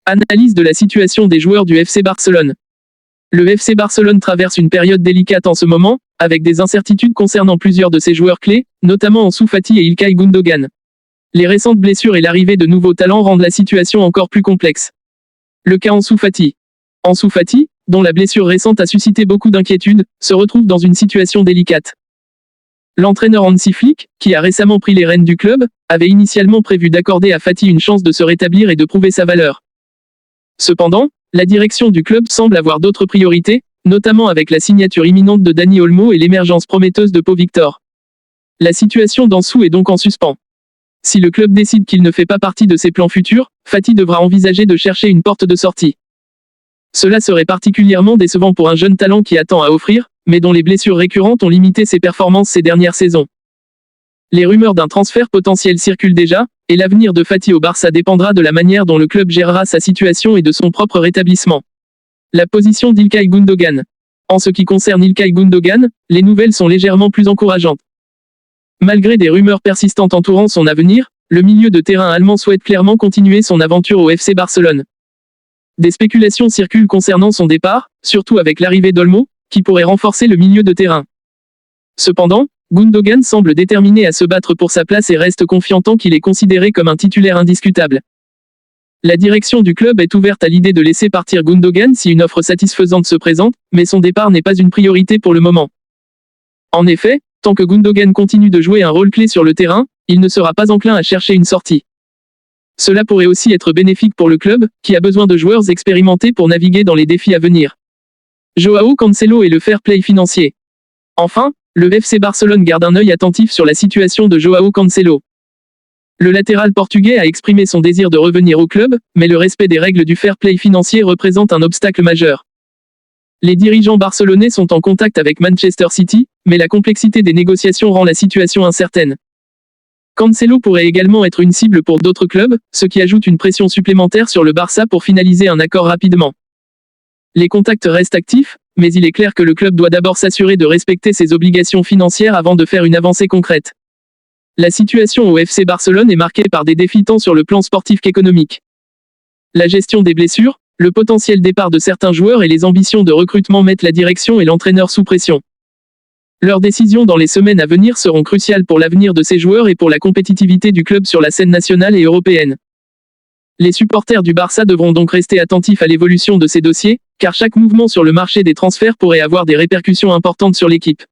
Analyse de la situation des joueurs du FC Barcelone. Le FC Barcelone traverse une période délicate en ce moment, avec des incertitudes concernant plusieurs de ses joueurs clés, notamment Ansu Fati et İlkay Gündoğan. Les récentes blessures et l'arrivée de nouveaux talents rendent la situation encore plus complexe. Le cas Ansu Fati. Ansu Fati, dont la blessure récente a suscité beaucoup d'inquiétudes, se retrouve dans une situation délicate. L'entraîneur Hansi Flick, qui a récemment pris les rênes du club, avait initialement prévu d'accorder à Fati une chance de se rétablir et de prouver sa valeur. Cependant, la direction du club semble avoir d'autres priorités, notamment avec la signature imminente de Dani Olmo et l'émergence prometteuse de Pau Victor. La situation d'Ansu est donc en suspens. Si le club décide qu'il ne fait pas partie de ses plans futurs, Fati devra envisager de chercher une porte de sortie. Cela serait particulièrement décevant pour un jeune talent qui attend à offrir, mais dont les blessures récurrentes ont limité ses performances ces dernières saisons. Les rumeurs d'un transfert potentiel circulent déjà, et l'avenir de Fati au Barça dépendra de la manière dont le club gérera sa situation et de son propre rétablissement. La position d'Ilkay Gündoğan. En ce qui concerne İlkay Gündoğan, les nouvelles sont légèrement plus encourageantes. Malgré des rumeurs persistantes entourant son avenir, le milieu de terrain allemand souhaite clairement continuer son aventure au FC Barcelone. Des spéculations circulent concernant son départ, surtout avec l'arrivée d'Olmo, qui pourrait renforcer le milieu de terrain. Cependant, Gündoğan semble déterminé à se battre pour sa place et reste confiant tant qu'il est considéré comme un titulaire indiscutable. La direction du club est ouverte à l'idée de laisser partir Gündoğan si une offre satisfaisante se présente, mais son départ n'est pas une priorité pour le moment. En effet, tant que Gündoğan continue de jouer un rôle clé sur le terrain, il ne sera pas enclin à chercher une sortie. Cela pourrait aussi être bénéfique pour le club, qui a besoin de joueurs expérimentés pour naviguer dans les défis à venir. Joao Cancelo et le fair play financier. Enfin, le FC Barcelone garde un œil attentif sur la situation de Joao Cancelo. Le latéral portugais a exprimé son désir de revenir au club, mais le respect des règles du fair play financier représente un obstacle majeur. Les dirigeants barcelonais sont en contact avec Manchester City, mais la complexité des négociations rend la situation incertaine. Cancelo pourrait également être une cible pour d'autres clubs, ce qui ajoute une pression supplémentaire sur le Barça pour finaliser un accord rapidement. Les contacts restent actifs, mais il est clair que le club doit d'abord s'assurer de respecter ses obligations financières avant de faire une avancée concrète. La situation au FC Barcelone est marquée par des défis tant sur le plan sportif qu'économique. La gestion des blessures, le potentiel départ de certains joueurs et les ambitions de recrutement mettent la direction et l'entraîneur sous pression. Leurs décisions dans les semaines à venir seront cruciales pour l'avenir de ces joueurs et pour la compétitivité du club sur la scène nationale et européenne. Les supporters du Barça devront donc rester attentifs à l'évolution de ces dossiers, car chaque mouvement sur le marché des transferts pourrait avoir des répercussions importantes sur l'équipe.